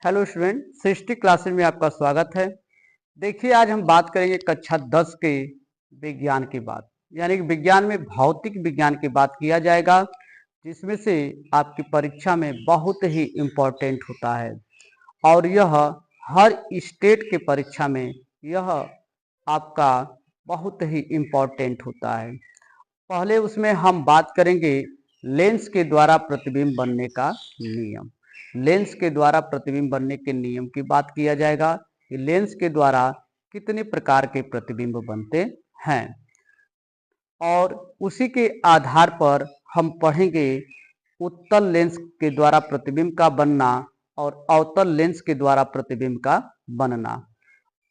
Hello student, सृष्टि classes में आपका स्वागत है। देखिए, आज हम बात करेंगे कक्षा 10 के विज्ञान की बात, यानी कि विज्ञान में भौतिक विज्ञान की बात किया जाएगा, जिसमें से आपकी परीक्षा में बहुत ही इम्पोर्टेंट होता है और यह हर स्टेट के परीक्षा में यह आपका बहुत ही इम्पोर्टेंट होता है। पहले उसमें हम बात करेंगे लेंस के द्वारा प्रतिबिंब बनने का नियम। लेंस के द्वारा प्रतिबिंब बनने के नियम की बात किया जाएगा कि लेंस के द्वारा कितने प्रकार के प्रतिबिंब बनते हैं और उसी के आधार पर हम पढ़ेंगे उत्तल लेंस के द्वारा प्रतिबिंब का बनना और अवतल लेंस के द्वारा प्रतिबिंब का बनना।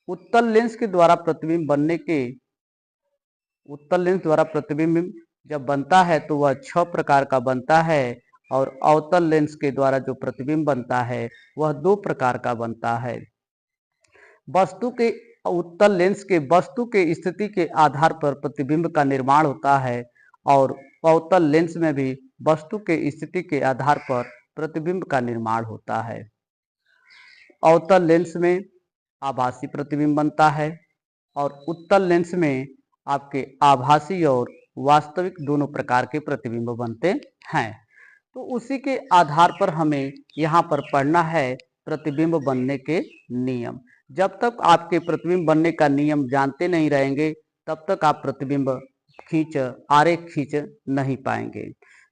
उत्तल लेंस के द्वारा प्रतिबिंब बनने के उत्तल लेंस द्वारा प्रतिबिंब जब बनता है तो वह 6 प्रकार का बनता है और अवतल लेंस के द्वारा जो प्रतिबिंब बनता है वह 2 प्रकार का बनता है। वस्तु के उत्तल लेंस के वस्तु के स्थिति के आधार पर प्रतिबिंब का निर्माण होता है और अवतल लेंस में भी वस्तु के स्थिति के आधार पर प्रतिबिंब का निर्माण होता है। अवतल लेंस में आभासी प्रतिबिंब बनता है और उत्तल लेंस में आपके आभासी और वास्तविक दोनों प्रकार के प्रतिबिंब बनते हैं। तो उसी के आधार पर हमें यहाँ पर पढ़ना है प्रतिबिंब बनने के नियम। जब तक आपके प्रतिबिंब बनने का नियम जानते नहीं रहेंगे तब तक आप प्रतिबिंब आरेख खींच नहीं पाएंगे।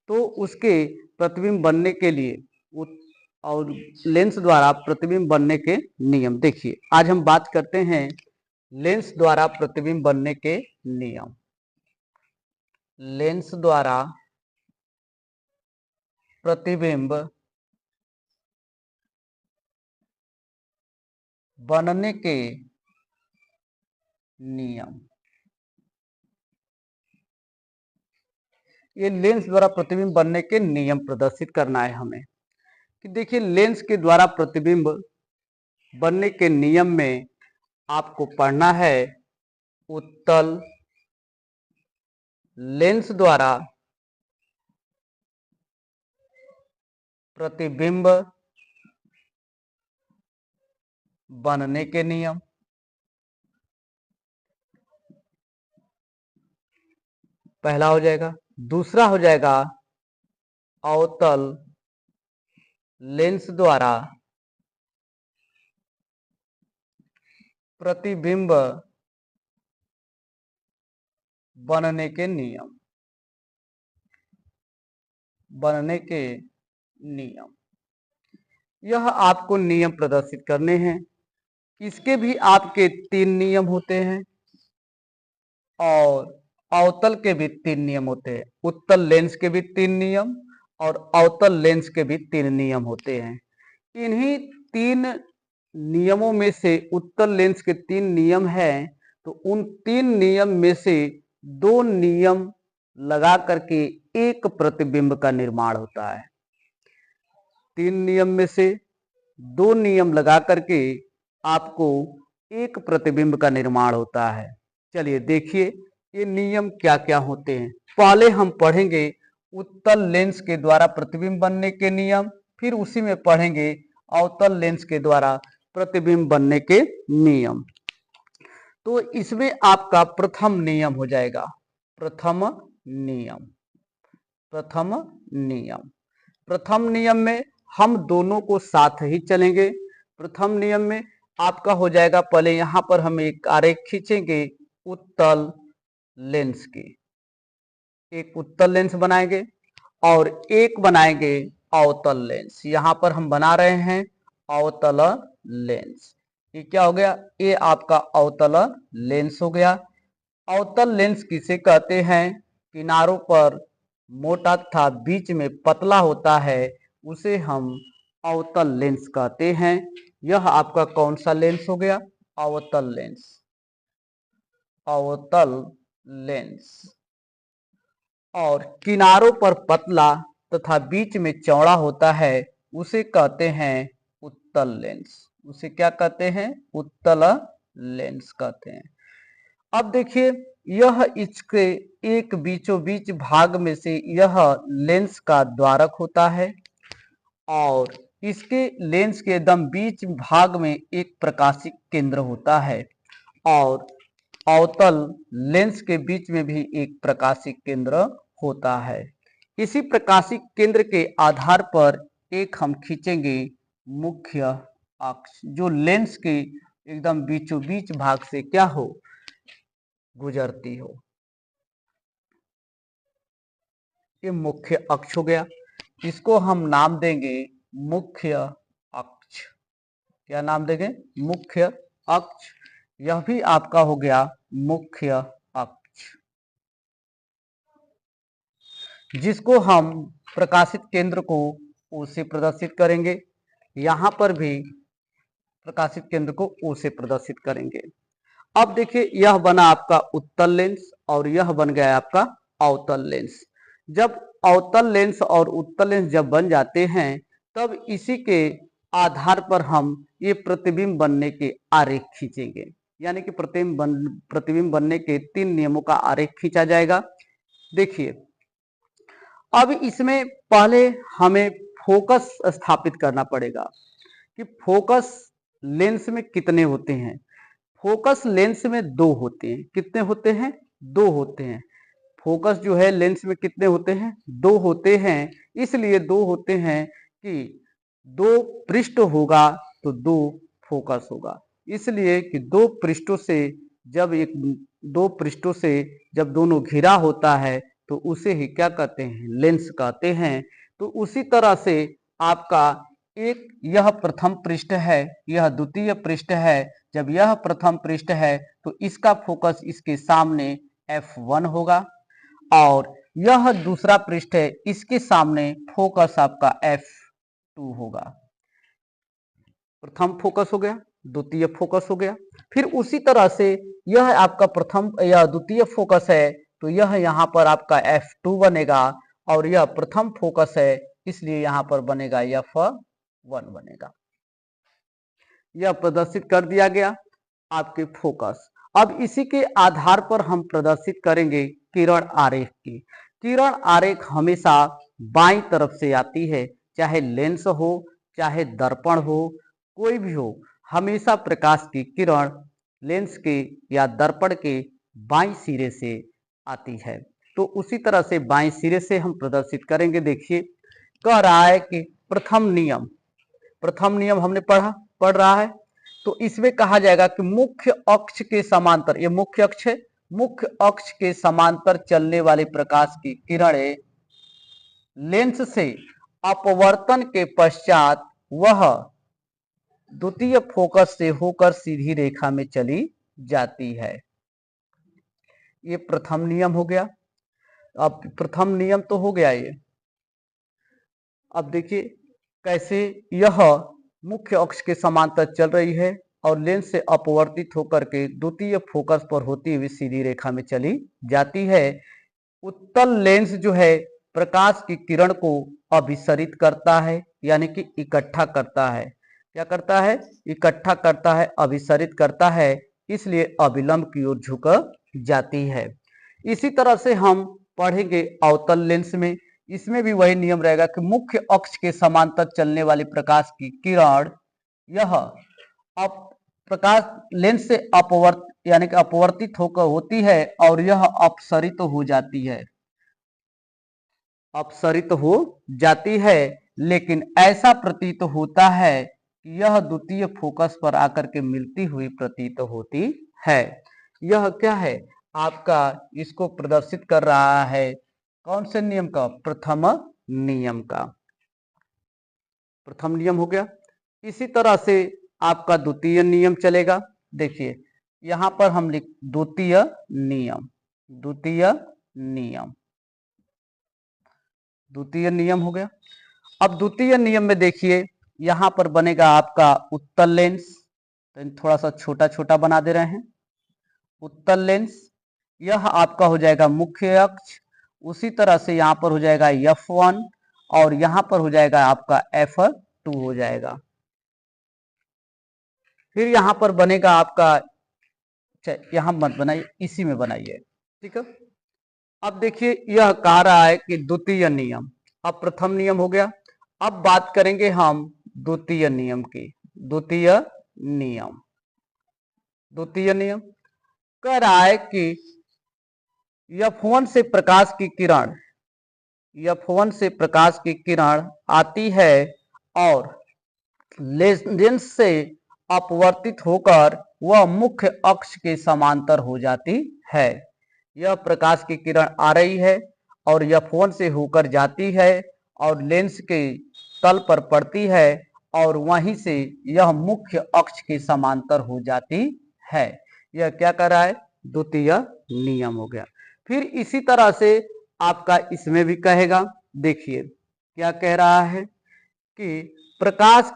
तो उसके प्रतिबिंब बनने के लिए और लेंस द्वारा प्रतिबिंब बनने के नियम, देखिए आज हम बात करते हैं लेंस द्वारा प्रतिबिंब बनने के नियम। लेंस द्वारा प्रतिबिंब बनने के नियम। ये लेंस द्वारा प्रतिबिंब बनने के नियम प्रदर्शित करना है हमें कि देखिए लेंस के द्वारा प्रतिबिंब बनने के नियम में आपको पढ़ना है उत्तल लेंस द्वारा प्रतिबिंब बनने के नियम। पहला हो जाएगा। दूसरा हो जाएगा अवतल लेंस द्वारा प्रतिबिंब बनने के नियम। बनने के नियम, यह आपको नियम प्रदर्शित करने हैं। इसके भी आपके 3 नियम होते हैं और अवतल के भी 3 नियम होते हैं। उत्तल लेंस के भी 3 नियम और अवतल लेंस के भी 3 नियम होते हैं। इन्हीं 3 नियमों में से उत्तल लेंस के 3 नियम हैं, तो उन 3 नियम में से 2 नियम लगा करके एक प्रतिबिंब का निर्माण होता है। 3 नियम में से 2 नियम लगा करके आपको एक प्रतिबिंब का निर्माण होता है। चलिए देखिए ये नियम क्या क्या होते हैं। पहले हम पढ़ेंगे उत्तल लेंस के द्वारा प्रतिबिंब बनने के नियम, फिर उसी में पढ़ेंगे अवतल लेंस के द्वारा प्रतिबिंब बनने के नियम। तो इसमें आपका प्रथम नियम हो जाएगा प्रथम नियम। प्रथम नियम, प्रथम नियम में हम दोनों को साथ ही चलेंगे। प्रथम नियम में आपका हो जाएगा, पहले यहां पर हम एक आरेख खींचेंगे उत्तल लेंस की। एक उत्तल लेंस बनाएंगे और एक बनाएंगे अवतल लेंस। यहां पर हम बना रहे हैं अवतल लेंस। ये क्या हो गया? ये आपका अवतल लेंस हो गया। अवतल लेंस किसे कहते हैं? किनारों पर मोटा तथा बीच में पतला होता है, उसे हम अवतल लेंस कहते हैं। यह आपका कौन सा लेंस हो गया? अवतल लेंस। अवतल लेंस। और किनारों पर पतला तथा बीच में चौड़ा होता है, उसे कहते हैं उत्तल लेंस। उसे क्या कहते हैं? उत्तल लेंस कहते हैं। अब देखिए यह इसके एक बीचों बीच भाग में से यह लेंस का द्वारक होता है और इसके लेंस के एकदम बीच भाग में एक प्रकाशिक केंद्र होता है और अवतल लेंस के बीच में भी एक प्रकाशिक केंद्र होता है। इसी प्रकाशिक केंद्र के आधार पर एक हम खींचेंगे मुख्य अक्ष, जो लेंस के एकदम बीचों बीच भाग से क्या हो, गुजरती हो। ये मुख्य अक्ष हो गया, इसको हम नाम देंगे मुख्य अक्ष। क्या नाम देंगे? मुख्य अक्ष। यह भी आपका हो गया मुख्य अक्ष, जिसको हम प्रकाशित केंद्र को O से प्रदर्शित करेंगे। यहां पर भी प्रकाशित केंद्र को O से प्रदर्शित करेंगे। अब देखिए, यह बना आपका उत्तल लेंस और यह बन गया आपका अवतल लेंस। जब अवतल लेंस और उत्तल लेंस जब बन जाते हैं, तब इसी के आधार पर हम ये प्रतिबिंब बनने के आरेख खींचेंगे। यानी कि प्रतिबिंब बनने के 3 नियमों का आरेख खींचा जाएगा। देखिए, अब इसमें पहले हमें फोकस स्थापित करना पड़ेगा कि फोकस लेंस में कितने होते हैं। फोकस लेंस में 2 होते हैं। कितने होते हैं? 2 होते हैं। फोकस जो है लेंस में कितने होते हैं? 2 होते हैं। इसलिए 2 होते हैं कि 2 पृष्ठ होगा तो 2 फोकस होगा। इसलिए कि 2 पृष्ठों से जब दोनों घिरा होता है तो उसे ही क्या कहते हैं? लेंस कहते हैं। तो उसी तरह से आपका एक यह प्रथम पृष्ठ है, यह द्वितीय पृष्ठ है। जब यह प्रथम पृष्ठ है तो इसका फोकस इसके सामने F1 होगा और यह दूसरा पृष्ठ है, इसके सामने फोकस आपका F2 होगा। प्रथम फोकस हो गया, द्वितीय फोकस हो गया। फिर उसी तरह से यह आपका प्रथम या द्वितीय फोकस है तो यह यहाँ पर आपका F2 बनेगा और यह प्रथम फोकस है, इसलिए यहाँ पर बनेगा F1 बनेगा। यह प्रदर्शित कर दिया गया आपके फोकस। अब इसी के आधार पर हम प्रदर्शित करेंगे किरण आरेख की। किरण आरेख हमेशा बाईं तरफ से आती है, चाहे लेंस हो चाहे दर्पण हो, कोई भी हो, हमेशा प्रकाश की किरण लेंस के या दर्पण के बाईं सिरे से आती है। तो उसी तरह से बाईं सिरे से हम प्रदर्शित करेंगे। देखिए, कह रहा है कि प्रथम नियम हमने पढ़ रहा है। तो इसमें कहा जाएगा कि मुख्य अक्ष के समांतर, ये मुख्य अक्ष है, मुख्य अक्ष के समांतर चलने वाली प्रकाश की किरणें लेंस से अपवर्तन के पश्चात वह द्वितीय फोकस से होकर सीधी रेखा में चली जाती है। ये प्रथम नियम हो गया। अब प्रथम नियम तो हो गया ये। अब देखिए कैसे यह मुख्य अक्ष के समांतर चल रही है और लेंस से अपवर्तित होकर के द्वितीय फोकस पर होती हुई सीधी रेखा में चली जाती है। उत्तल लेंस जो है प्रकाश की किरण को अभिसरित करता है, यानी कि इकट्ठा करता है। क्या करता है? इकट्ठा करता है, अभिसरित करता है, इसलिए अभिलंब की ओर झुक जाती है। इसी तरह से हम पढ़ेंगे अवतल लेंस में। इसमें भी वही नियम रहेगा कि मुख्य अक्ष के समांतर चलने वाली प्रकाश की किरण यह प्रकाश लेंस से यानी कि अपवर्तित होकर होती है और यह अपसरित हो जाती है, अपसरित हो जाती है। लेकिन ऐसा प्रतीत होता है कि यह द्वितीय फोकस पर आकर के मिलती हुई प्रतीत होती है। यह क्या है आपका? इसको प्रदर्शित कर रहा है कौन से नियम का? प्रथम नियम का। प्रथम नियम हो गया। इसी तरह से आपका द्वितीय नियम चलेगा। देखिए, यहां पर हम लिख द्वितीय नियम, द्वितीय नियम, द्वितीय नियम हो गया। अब द्वितीय नियम में देखिए, यहां पर बनेगा आपका उत्तल लेंस। तो थोड़ा सा छोटा छोटा बना दे रहे हैं। उत्तल लेंस यह आपका हो जाएगा मुख्य अक्ष। उसी तरह से यहां पर हो जाएगा F1 और यहां पर हो जाएगा आपका F2 हो जाएगा। फिर यहां पर बनेगा आपका, यहां मत बनाइए, इसी में बनाइए, ठीक है। अब देखिए, यह कह रहा है कि द्वितीय नियम। अब प्रथम नियम हो गया। अब बात करेंगे हम द्वितीय नियम की। द्वितीय नियम कह रहा है कि F1 से प्रकाश की किरण आती है और लेंस से अपवर्तित होकर वह मुख्य अक्ष के समांतर हो जाती है। यह प्रकाश की किरण आ रही है और F1 से होकर जाती है और लेंस के तल पर पड़ती है और वहीं से यह मुख्य अक्ष के समांतर हो जाती है। यह क्या कर रहा है? द्वितीय नियम हो गया। फिर इसी तरह से आपका इसमें भी कहेगा, देखिए क्या कह रहा है कि प्रकाश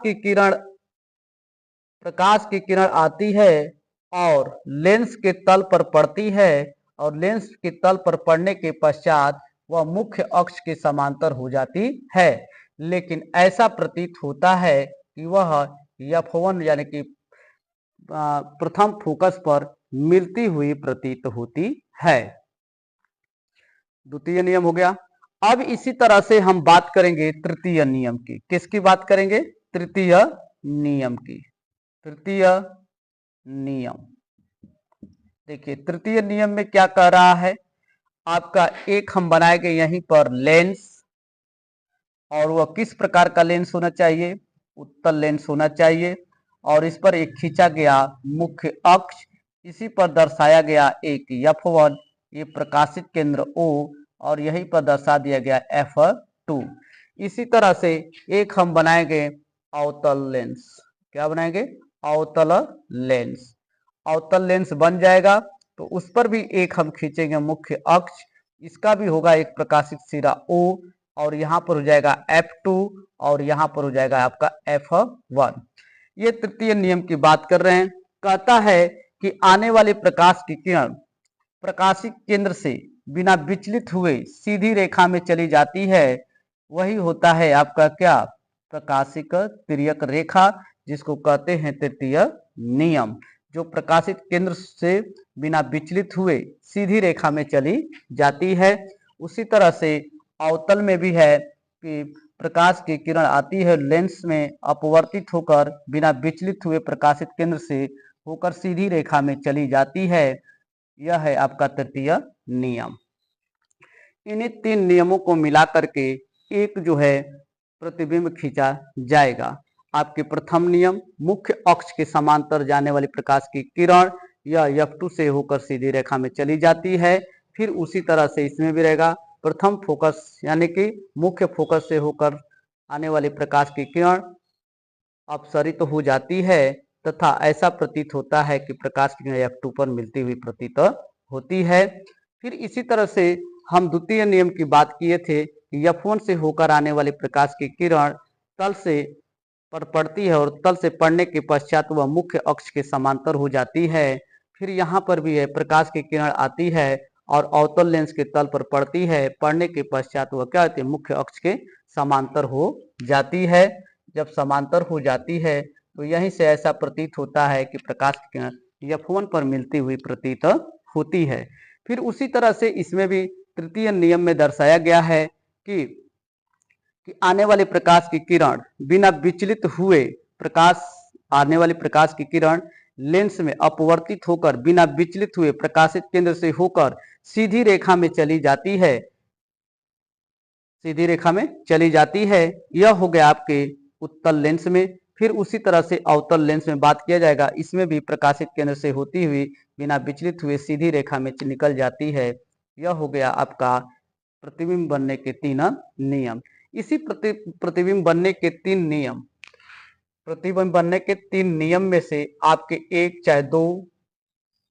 की किरण आती है और लेंस के तल पर पड़ती है और लेंस के तल पर पड़ने के पश्चात वह मुख्य अक्ष के समांतर हो जाती है, लेकिन ऐसा प्रतीत होता है कि वह F1 यानी कि प्रथम फोकस पर मिलती हुई प्रतीत होती है। द्वितीय नियम हो गया। अब इसी तरह से हम बात करेंगे तृतीय नियम की। किसकी बात करेंगे? तृतीय नियम की। तृतीय नियम देखिए, तृतीय नियम में क्या कह रहा है? आपका एक हम बनाएंगे यहीं पर लेंस, और वह किस प्रकार का लेंस होना चाहिए? उत्तल लेंस होना चाहिए। और इस पर एक खींचा गया मुख्य अक्ष, इसी पर दर्शाया गया एक F1, ये प्रकाशित केंद्र O, और यहीं पर दर्शा दिया गया F2। इसी तरह से एक हम बनाएंगे अवतल लेंस। क्या बनाएंगे? अवतल लेंस। अवतल लेंस बन जाएगा तो उस पर भी एक हम खींचेंगे मुख्य अक्ष, इसका भी होगा एक प्रकाशित सिरा O, और यहाँ पर हो जाएगा F2 और यहाँ पर हो जाएगा आपका F1। ये तृतीय नियम की बात कर रहे हैं। कहता है कि आने वाले प्रकाश की किरण प्रकाशित केंद्र से बिना विचलित हुए सीधी रेखा में चली जाती है। वही होता है आपका क्या? प्रकाशिक तिर्यक रेखा, जिसको कहते हैं तृतीय नियम, जो प्रकाशित केंद्र से बिना विचलित हुए सीधी रेखा में चली जाती है। उसी तरह से अवतल में भी है कि प्रकाश की किरण आती है, लेंस में अपवर्तित होकर बिना विचलित हुए प्रकाशित केंद्र से होकर सीधी रेखा में चली जाती है। यह है आपका तृतीय नियम। इन्हीं तीन नियमों को मिलाकर के एक जो है प्रतिबिंब खींचा जाएगा। आपके प्रथम नियम, मुख्य अक्ष के समांतर जाने वाली प्रकाश की किरण यह F2 से होकर सीधी रेखा में चली जाती है। फिर उसी तरह से इसमें भी रहेगा, प्रथम फोकस यानी कि मुख्य फोकस से होकर आने वाली प्रकाश की किरण अपसरित हो जाती है तथा ऐसा प्रतीत होता है कि प्रकाश की किरण F2 पर मिलती हुई प्रतीत होती है। फिर इसी तरह से हम द्वितीय नियम की बात किए थे कि F1 से होकर आने वाली प्रकाश की किरण तल से पर पड़ती है और तल से पड़ने के पश्चात वह मुख्य अक्ष के समांतर हो जाती है। फिर यहाँ पर भी है, प्रकाश की किरण आती है और अवतल लेंस के तल पर पड़ती है, पड़ने के पश्चात वह क्या होती है? मुख्य अक्ष के समांतर हो जाती है। जब समांतर हो जाती है तो यहीं से ऐसा प्रतीत होता है कि प्रकाश की किरण F1 पर मिलती हुई प्रतीत होती है। फिर उसी तरह से इसमें भी तृतीय नियम में दर्शाया गया है कि आने वाले प्रकाश की किरण बिना विचलित हुए आने वाली प्रकाश की किरण लेंस में अपवर्तित होकर बिना विचलित हुए प्रकाशित केंद्र से होकर सीधी रेखा में चली जाती है। सीधी रेखा में चली जाती है। यह हो गया आपके उत्तल लेंस में। फिर उसी तरह से अवतल लेंस में बात किया जाएगा, इसमें भी प्रकाशित केंद्र से होती हुई बिना विचलित हुए सीधी रेखा में निकल जाती है। यह हो गया आपका प्रतिबिंब बनने के तीन नियम। इसी प्रतिबिंब बनने के तीन नियम में से आपके एक चाहे दो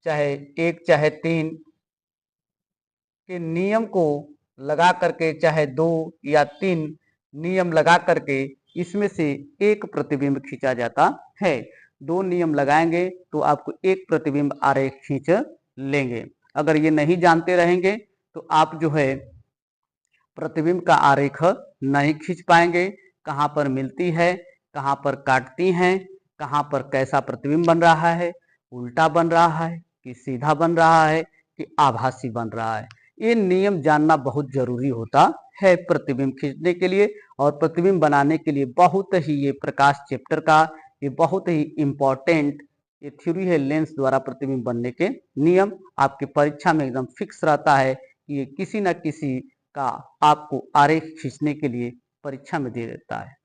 चाहे तीन के नियम को लगा करके, चाहे दो या तीन नियम लगा करके इसमें से एक प्रतिबिंब खींचा जाता है। दो नियम लगाएंगे तो आपको एक प्रतिबिंब आरेख खींच लेंगे। अगर ये नहीं जानते रहेंगे तो आप जो है प्रतिबिंब का आरेख नहीं खींच पाएंगे। कहाँ पर मिलती है, कहाँ पर काटती हैं, कहाँ पर कैसा प्रतिबिंब बन रहा है, उल्टा बन रहा है कि सीधा बन रहा है कि आभासी बन रहा है, ये नियम जानना बहुत जरूरी होता है प्रतिबिंब खींचने के लिए और प्रतिबिंब बनाने के लिए। बहुत ही ये प्रकाश चैप्टर का ये बहुत ही इम्पोर्टेंट ये थ्योरी है। लेंस द्वारा प्रतिबिंब बनने के नियम आपकी परीक्षा में एकदम फिक्स रहता है कि ये किसी न किसी का आपको आरेख खींचने के लिए परीक्षा में दे देता है।